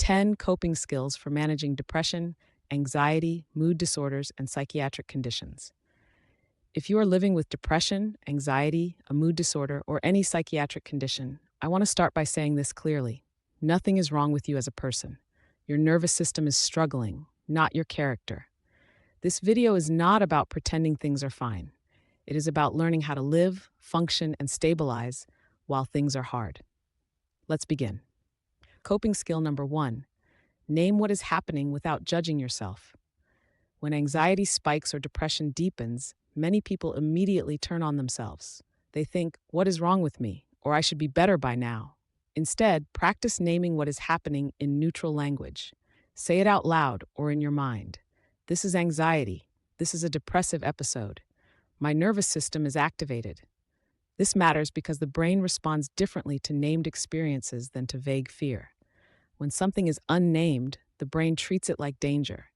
10 coping skills for managing depression, anxiety, mood disorders, and psychiatric conditions. If you are living with depression, anxiety, a mood disorder, or any psychiatric condition, I want to start by saying this clearly. Nothing is wrong with you as a person. Your nervous system is struggling, not your character. This video is not about pretending things are fine. It is about learning how to live, function, and stabilize while things are hard. Let's begin. Coping skill number 1. Name what is happening without judging yourself. When anxiety spikes or depression deepens, many people immediately turn on themselves. They think, "What is wrong with me?" or "I should be better by now." Instead, practice naming what is happening in neutral language. Say it out loud or in your mind. "This is anxiety. This is a depressive episode. My nervous system is activated." This matters because the brain responds differently to named experiences than to vague fear. When something is unnamed, the brain treats it like danger.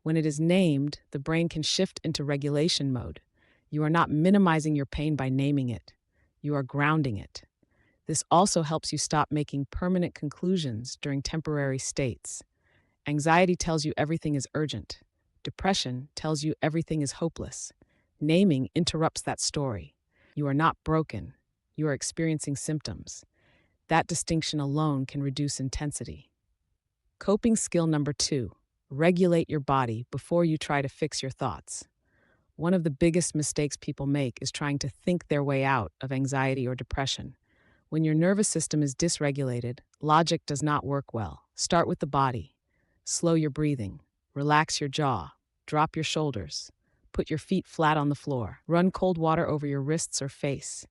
When it is named, the brain can shift into regulation mode. You are not minimizing your pain by naming it. You are grounding it. This also helps you stop making permanent conclusions during temporary states. Anxiety tells you everything is urgent. Depression tells you everything is hopeless. Naming interrupts that story. You are not broken. You are experiencing symptoms. That distinction alone can reduce intensity. Coping skill number 2. Regulate your body before you try to fix your thoughts. One of the biggest mistakes people make is trying to think their way out of anxiety or depression. When your nervous system is dysregulated, logic does not work well. Start with the body. Slow your breathing. Relax your jaw. Drop your shoulders. Put your feet flat on the floor. Run cold water over your wrists or face.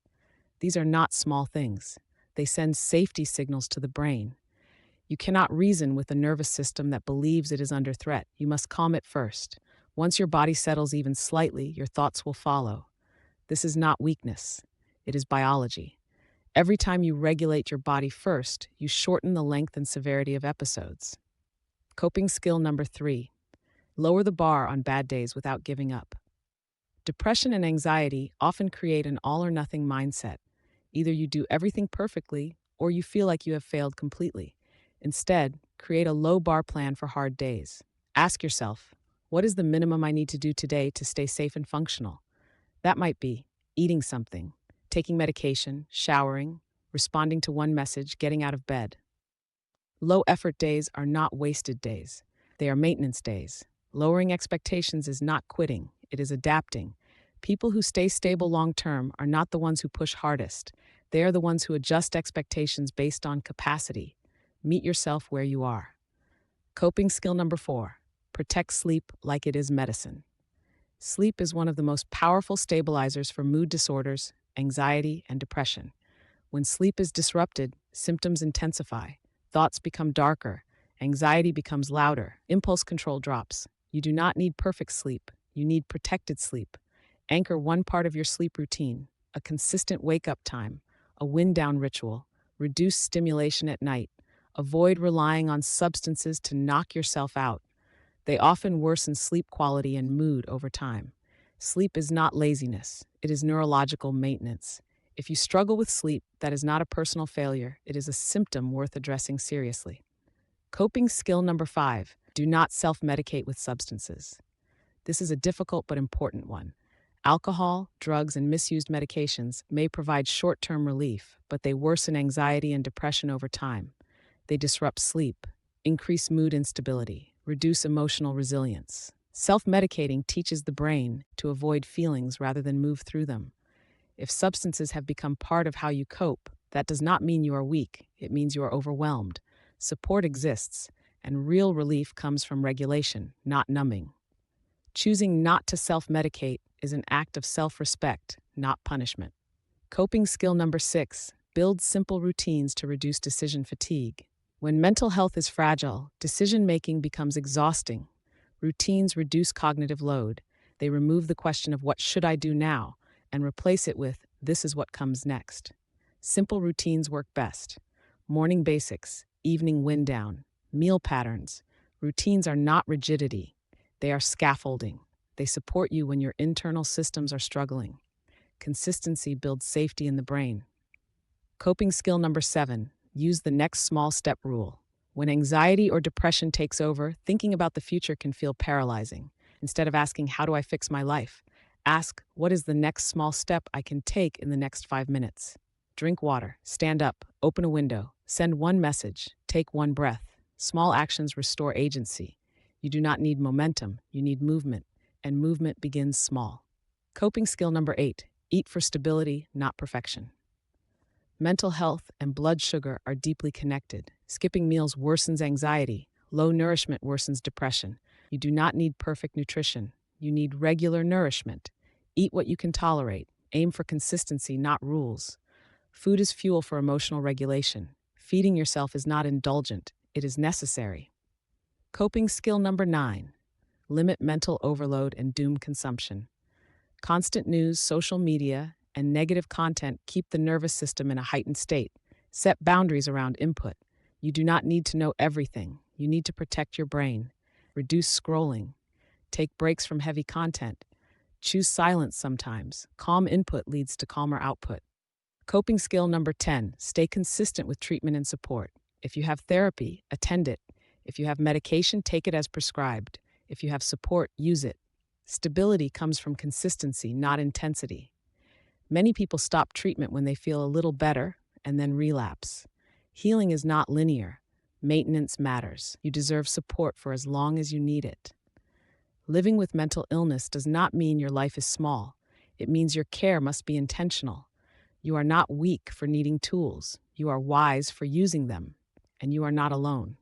These are not small things. They send safety signals to the brain. You cannot reason with a nervous system that believes it is under threat. You must calm it first. Once your body settles even slightly, your thoughts will follow. This is not weakness. It is biology. Every time you regulate your body first, you shorten the length and severity of episodes. Coping skill number 3. Lower the bar on bad days without giving up. Depression and anxiety often create an all-or-nothing mindset. Either you do everything perfectly, or you feel like you have failed completely. Instead, create a low-bar plan for hard days. Ask yourself, what is the minimum I need to do today to stay safe and functional? That might be eating something, taking medication, showering, responding to one message, getting out of bed. Low-effort days are not wasted days. They are maintenance days. Lowering expectations is not quitting, it is adapting. People who stay stable long-term are not the ones who push hardest. They are the ones who adjust expectations based on capacity. Meet yourself where you are. Coping skill number 4. Protect sleep like it is medicine. Sleep is one of the most powerful stabilizers for mood disorders, anxiety, and depression. When sleep is disrupted, symptoms intensify, thoughts become darker, anxiety becomes louder, impulse control drops. You do not need perfect sleep. You need protected sleep. Anchor one part of your sleep routine, a consistent wake-up time, a wind-down ritual, reduce stimulation at night. Avoid relying on substances to knock yourself out. They often worsen sleep quality and mood over time. Sleep is not laziness. It is neurological maintenance. If you struggle with sleep, that is not a personal failure. It is a symptom worth addressing seriously. Coping skill number 5. Do not self-medicate with substances. This is a difficult but important one. Alcohol, drugs, and misused medications may provide short-term relief, but they worsen anxiety and depression over time. They disrupt sleep, increase mood instability, reduce emotional resilience. Self-medicating teaches the brain to avoid feelings rather than move through them. If substances have become part of how you cope, that does not mean you are weak. It means you are overwhelmed. Support exists, and real relief comes from regulation, not numbing. Choosing not to self-medicate is an act of self-respect, not punishment. Coping skill number 6. Build simple routines to reduce decision fatigue. When mental health is fragile, decision-making becomes exhausting. Routines reduce cognitive load. They remove the question of what should I do now and replace it with this is what comes next. Simple routines work best. Morning basics, evening wind down, meal patterns. Routines are not rigidity. They are scaffolding. They support you when your internal systems are struggling. Consistency builds safety in the brain. Coping skill number 7. Use the next small step rule. When anxiety or depression takes over, thinking about the future can feel paralyzing. Instead of asking, "How do I fix my life?" ask, "What is the next small step I can take in the next 5 minutes?" Drink water, stand up, open a window, send one message, take one breath. Small actions restore agency. You do not need momentum, you need movement, and movement begins small. Coping skill number 8: eat for stability, not perfection. Mental health and blood sugar are deeply connected. Skipping meals worsens anxiety. Low nourishment worsens depression. You do not need perfect nutrition. You need regular nourishment. Eat what you can tolerate. Aim for consistency, not rules. Food is fuel for emotional regulation. Feeding yourself is not indulgent, it is necessary. Coping skill number 9: limit mental overload and doom consumption. Constant news, social media, and negative content keep the nervous system in a heightened state. Set boundaries around input. You do not need to know everything. You need to protect your brain. Reduce scrolling. Take breaks from heavy content. Choose silence sometimes. Calm input leads to calmer output. Coping skill number 10: stay consistent with treatment and support. If you have therapy, attend it. If you have medication, take it as prescribed. If you have support, use it. Stability comes from consistency, not intensity. Many people stop treatment when they feel a little better and then relapse. Healing is not linear. Maintenance matters. You deserve support for as long as you need it. Living with mental illness does not mean your life is small. It means your care must be intentional. You are not weak for needing tools. You are wise for using them. And you are not alone.